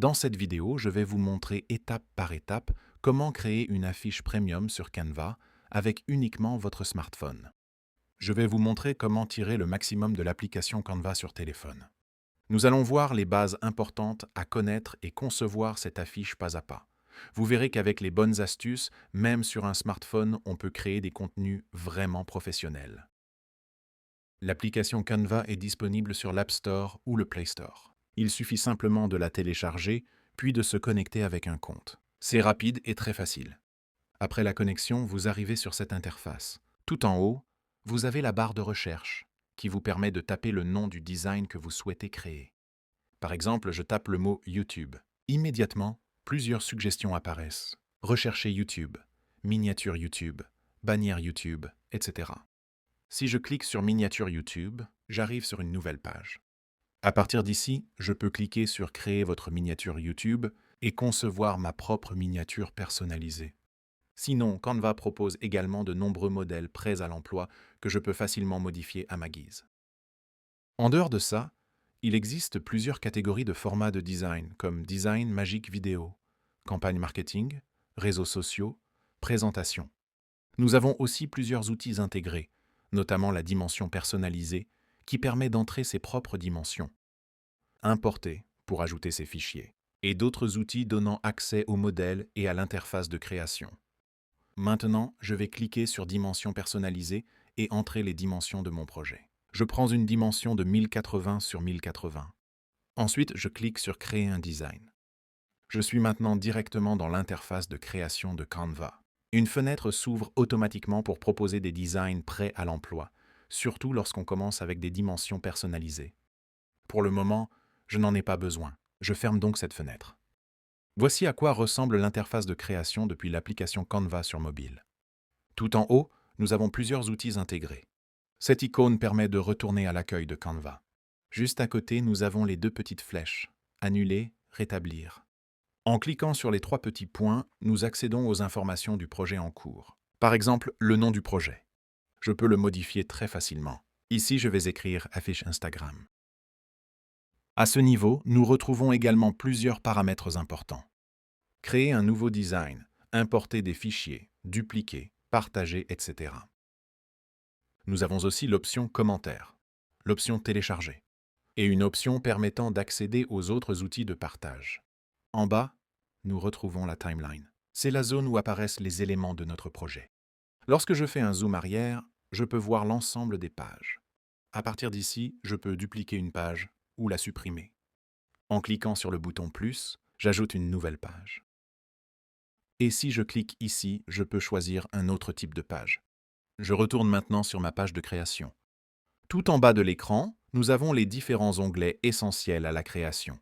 Dans cette vidéo, je vais vous montrer étape par étape comment créer une affiche premium sur Canva avec uniquement votre smartphone. Je vais vous montrer comment tirer le maximum de l'application Canva sur téléphone. Nous allons voir les bases importantes à connaître et concevoir cette affiche pas à pas. Vous verrez qu'avec les bonnes astuces, même sur un smartphone, on peut créer des contenus vraiment professionnels. L'application Canva est disponible sur l'App Store ou le Play Store. Il suffit simplement de la télécharger, puis de se connecter avec un compte. C'est rapide et très facile. Après la connexion, vous arrivez sur cette interface. Tout en haut, vous avez la barre de recherche, qui vous permet de taper le nom du design que vous souhaitez créer. Par exemple, je tape le mot YouTube. Immédiatement, plusieurs suggestions apparaissent. Recherchez YouTube, miniature YouTube, bannière YouTube, etc. Si je clique sur miniature YouTube, j'arrive sur une nouvelle page. À partir d'ici, je peux cliquer sur créer votre miniature YouTube et concevoir ma propre miniature personnalisée. Sinon, Canva propose également de nombreux modèles prêts à l'emploi que je peux facilement modifier à ma guise. En dehors de ça, il existe plusieurs catégories de formats de design, comme design magique vidéo, campagne marketing, réseaux sociaux, présentation. Nous avons aussi plusieurs outils intégrés, notamment la dimension personnalisée, qui permet d'entrer ses propres dimensions, importer pour ajouter ses fichiers, et d'autres outils donnant accès au modèle et à l'interface de création. Maintenant, je vais cliquer sur Dimension personnalisée et entrer les dimensions de mon projet. Je prends une dimension de 1080 sur 1080. Ensuite, je clique sur Créer un design. Je suis maintenant directement dans l'interface de création de Canva. Une fenêtre s'ouvre automatiquement pour proposer des designs prêts à l'emploi, surtout lorsqu'on commence avec des dimensions personnalisées. Pour le moment, je n'en ai pas besoin. Je ferme donc cette fenêtre. Voici à quoi ressemble l'interface de création depuis l'application Canva sur mobile. Tout en haut, nous avons plusieurs outils intégrés. Cette icône permet de retourner à l'accueil de Canva. Juste à côté, nous avons les deux petites flèches, Annuler, Rétablir. En cliquant sur les trois petits points, nous accédons aux informations du projet en cours. Par exemple, le nom du projet. Je peux le modifier très facilement. Ici, je vais écrire affiche Instagram. À ce niveau, nous retrouvons également plusieurs paramètres importants. Créer un nouveau design, importer des fichiers, dupliquer, partager, etc. Nous avons aussi l'option Commentaires, l'option Télécharger, et une option permettant d'accéder aux autres outils de partage. En bas, nous retrouvons la timeline. C'est la zone où apparaissent les éléments de notre projet. Lorsque je fais un zoom arrière, je peux voir l'ensemble des pages. À partir d'ici, je peux dupliquer une page ou la supprimer. En cliquant sur le bouton plus, j'ajoute une nouvelle page. Et si je clique ici, je peux choisir un autre type de page. Je retourne maintenant sur ma page de création. Tout en bas de l'écran, nous avons les différents onglets essentiels à la création.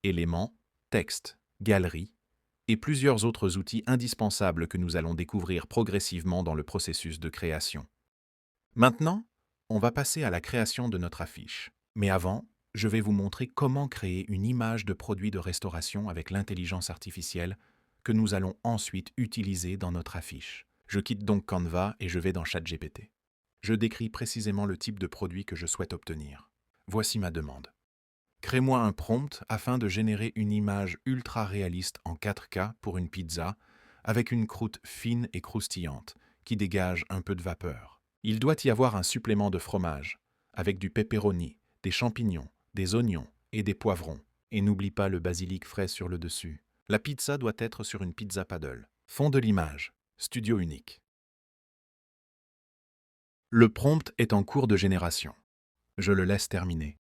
Éléments, texte, galerie, et plusieurs autres outils indispensables que nous allons découvrir progressivement dans le processus de création. Maintenant, on va passer à la création de notre affiche. Mais avant, je vais vous montrer comment créer une image de produit de restauration avec l'intelligence artificielle que nous allons ensuite utiliser dans notre affiche. Je quitte donc Canva et je vais dans ChatGPT. Je décris précisément le type de produit que je souhaite obtenir. Voici ma demande. Crée-moi un prompt afin de générer une image ultra réaliste en 4K pour une pizza avec une croûte fine et croustillante qui dégage un peu de vapeur. Il doit y avoir un supplément de fromage avec du pepperoni, des champignons, des oignons et des poivrons. Et n'oublie pas le basilic frais sur le dessus. La pizza doit être sur une pizza paddle. Fond de l'image. Studio unique. Le prompt est en cours de génération. Je le laisse terminer.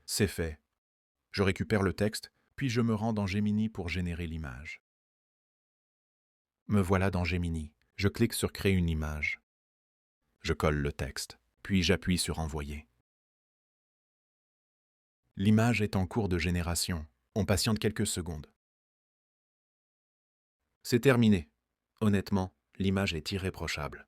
C'est fait. Je récupère le texte, puis je me rends dans Gemini pour générer l'image. Me voilà dans Gemini. Je clique sur Créer une image. Je colle le texte, puis j'appuie sur Envoyer. L'image est en cours de génération. On patiente quelques secondes. C'est terminé. Honnêtement, l'image est irréprochable.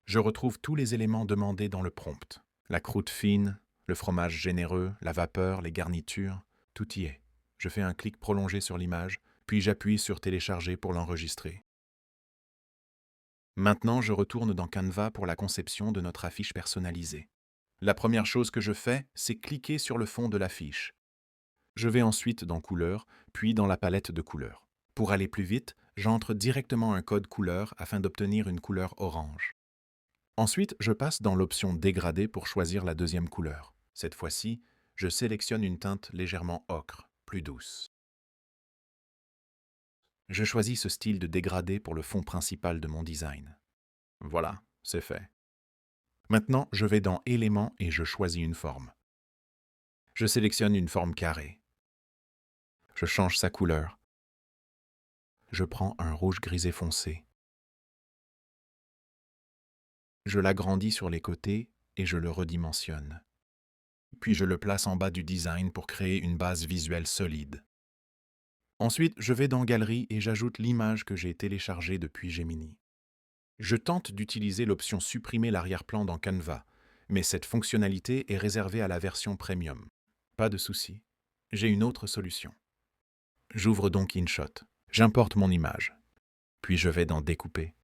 Je retrouve tous les éléments demandés dans le prompt. La croûte fine, le fromage généreux, la vapeur, les garnitures, tout y est. Je fais un clic prolongé sur l'image, puis j'appuie sur Télécharger pour l'enregistrer. Maintenant, je retourne dans Canva pour la conception de notre affiche personnalisée. La première chose que je fais, c'est cliquer sur le fond de l'affiche. Je vais ensuite dans Couleurs, puis dans la palette de couleurs. Pour aller plus vite, j'entre directement un code couleur afin d'obtenir une couleur orange. Ensuite, je passe dans l'option Dégradé pour choisir la deuxième couleur. Cette fois-ci, je sélectionne une teinte légèrement ocre, plus douce. Je choisis ce style de dégradé pour le fond principal de mon design. Voilà, c'est fait. Maintenant, je vais dans Éléments et je choisis une forme. Je sélectionne une forme carrée. Je change sa couleur. Je prends un rouge grisé foncé. Je l'agrandis sur les côtés et je le redimensionne. Puis je le place en bas du design pour créer une base visuelle solide. Ensuite, je vais dans Galerie et j'ajoute l'image que j'ai téléchargée depuis Gemini. Je tente d'utiliser l'option Supprimer l'arrière-plan dans Canva, mais cette fonctionnalité est réservée à la version Premium. Pas de souci, j'ai une autre solution. J'ouvre donc InShot, j'importe mon image, puis je vais dans Découper.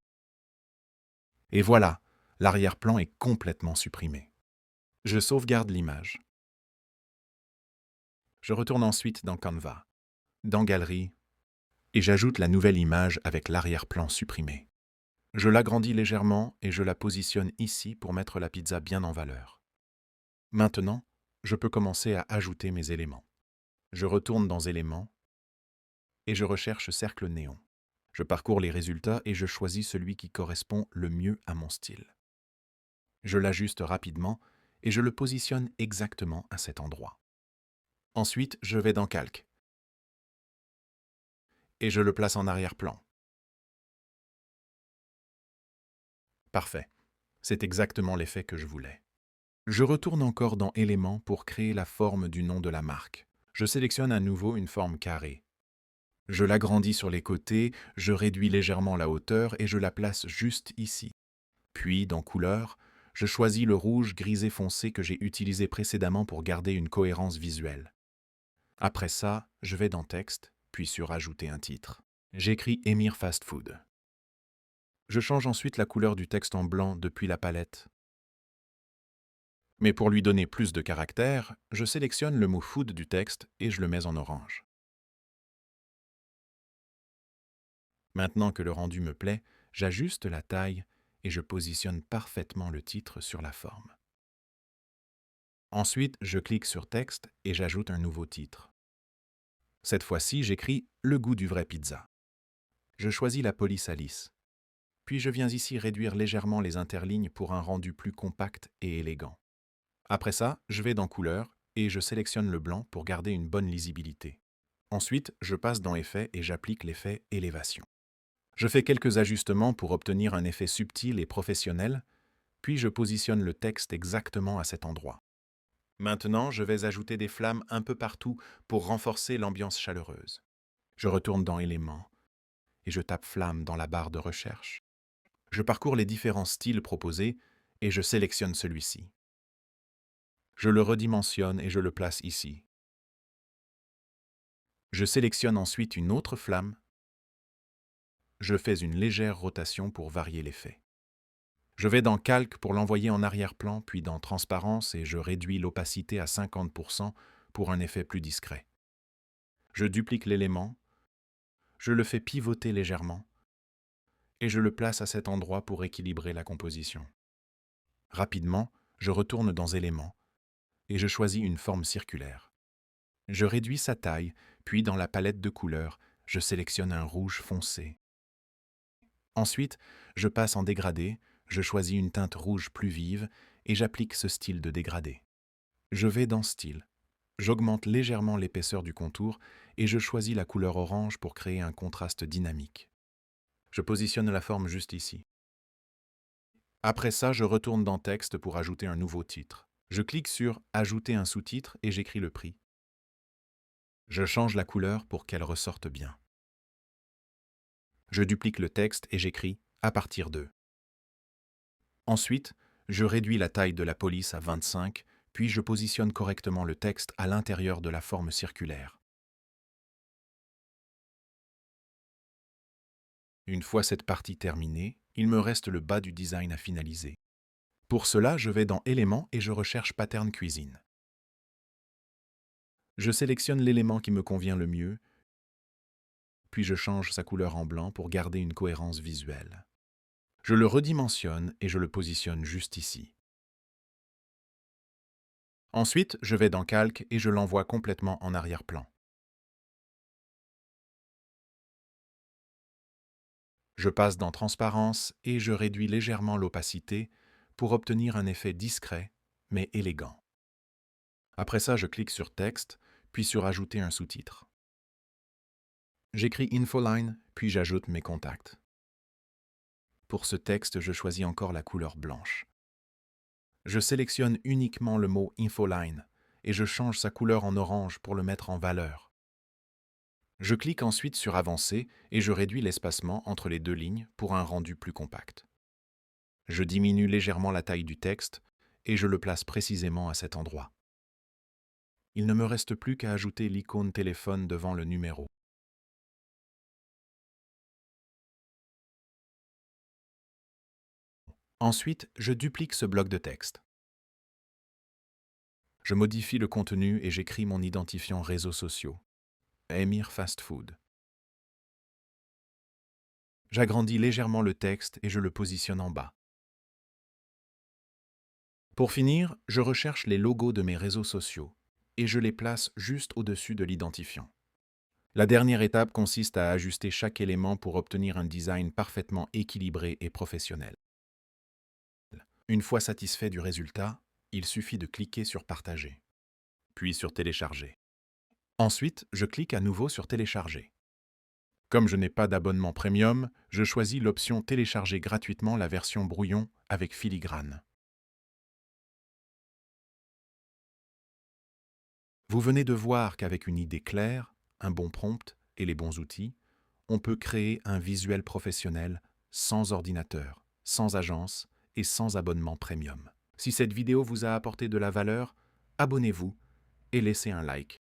Et voilà, l'arrière-plan est complètement supprimé. Je sauvegarde l'image. Je retourne ensuite dans Canva, dans Galerie, et j'ajoute la nouvelle image avec l'arrière-plan supprimé. Je l'agrandis légèrement et je la positionne ici pour mettre la pizza bien en valeur. Maintenant, je peux commencer à ajouter mes éléments. Je retourne dans Éléments et je recherche cercle néon. Je parcours les résultats et je choisis celui qui correspond le mieux à mon style. Je l'ajuste rapidement et je le positionne exactement à cet endroit. Ensuite, je vais dans Calque et je le place en arrière-plan. Parfait. C'est exactement l'effet que je voulais. Je retourne encore dans Éléments pour créer la forme du nom de la marque. Je sélectionne à nouveau une forme carrée. Je l'agrandis sur les côtés, je réduis légèrement la hauteur et je la place juste ici. Puis, dans Couleurs, je choisis le rouge grisé foncé que j'ai utilisé précédemment pour garder une cohérence visuelle. Après ça, je vais dans Texte, puis sur Ajouter un titre. J'écris Émir Fast Food. Je change ensuite la couleur du texte en blanc depuis la palette. Mais pour lui donner plus de caractère, je sélectionne le mot food du texte et je le mets en orange. Maintenant que le rendu me plaît, j'ajuste la taille et je positionne parfaitement le titre sur la forme. Ensuite, je clique sur Texte et j'ajoute un nouveau titre. Cette fois-ci, j'écris Le goût du vrai pizza. Je choisis la police à lisse. Puis je viens ici réduire légèrement les interlignes pour un rendu plus compact et élégant. Après ça, je vais dans Couleurs et je sélectionne le blanc pour garder une bonne lisibilité. Ensuite, je passe dans Effets et j'applique l'effet Élévation. Je fais quelques ajustements pour obtenir un effet subtil et professionnel, puis je positionne le texte exactement à cet endroit. Maintenant, je vais ajouter des flammes un peu partout pour renforcer l'ambiance chaleureuse. Je retourne dans Éléments et je tape Flamme dans la barre de recherche. Je parcours les différents styles proposés et je sélectionne celui-ci. Je le redimensionne et je le place ici. Je sélectionne ensuite une autre flamme. Je fais une légère rotation pour varier l'effet. Je vais dans Calque pour l'envoyer en arrière-plan, puis dans Transparence et je réduis l'opacité à 50% pour un effet plus discret. Je duplique l'élément, je le fais pivoter légèrement et je le place à cet endroit pour équilibrer la composition. Rapidement, je retourne dans Éléments et je choisis une forme circulaire. Je réduis sa taille, puis dans la palette de couleurs, je sélectionne un rouge foncé. Ensuite, je passe en dégradé, je choisis une teinte rouge plus vive et j'applique ce style de dégradé. Je vais dans Style. J'augmente légèrement l'épaisseur du contour et je choisis la couleur orange pour créer un contraste dynamique. Je positionne la forme juste ici. Après ça, je retourne dans Texte pour ajouter un nouveau titre. Je clique sur Ajouter un sous-titre et j'écris le prix. Je change la couleur pour qu'elle ressorte bien. Je duplique le texte et j'écris « à partir de ». Ensuite, je réduis la taille de la police à 25, puis je positionne correctement le texte à l'intérieur de la forme circulaire. Une fois cette partie terminée, il me reste le bas du design à finaliser. Pour cela, je vais dans Éléments et je recherche Pattern Cuisine. Je sélectionne l'élément qui me convient le mieux, puis je change sa couleur en blanc pour garder une cohérence visuelle. Je le redimensionne et je le positionne juste ici. Ensuite, je vais dans Calque et je l'envoie complètement en arrière-plan. Je passe dans Transparence et je réduis légèrement l'opacité pour obtenir un effet discret mais élégant. Après ça, je clique sur Texte, puis sur Ajouter un sous-titre. J'écris Infoline, puis j'ajoute mes contacts. Pour ce texte, je choisis encore la couleur blanche. Je sélectionne uniquement le mot Infoline et je change sa couleur en orange pour le mettre en valeur. Je clique ensuite sur Avancer et je réduis l'espacement entre les deux lignes pour un rendu plus compact. Je diminue légèrement la taille du texte et je le place précisément à cet endroit. Il ne me reste plus qu'à ajouter l'icône téléphone devant le numéro. Ensuite, je duplique ce bloc de texte. Je modifie le contenu et j'écris mon identifiant réseaux sociaux. Emir Fast Food. J'agrandis légèrement le texte et je le positionne en bas. Pour finir, je recherche les logos de mes réseaux sociaux et je les place juste au-dessus de l'identifiant. La dernière étape consiste à ajuster chaque élément pour obtenir un design parfaitement équilibré et professionnel. Une fois satisfait du résultat, il suffit de cliquer sur Partager, puis sur Télécharger. Ensuite, je clique à nouveau sur Télécharger. Comme je n'ai pas d'abonnement premium, je choisis l'option Télécharger gratuitement la version brouillon avec filigrane. Vous venez de voir qu'avec une idée claire, un bon prompt et les bons outils, on peut créer un visuel professionnel sans ordinateur, sans agence et sans abonnement premium. Si cette vidéo vous a apporté de la valeur, abonnez-vous et laissez un like.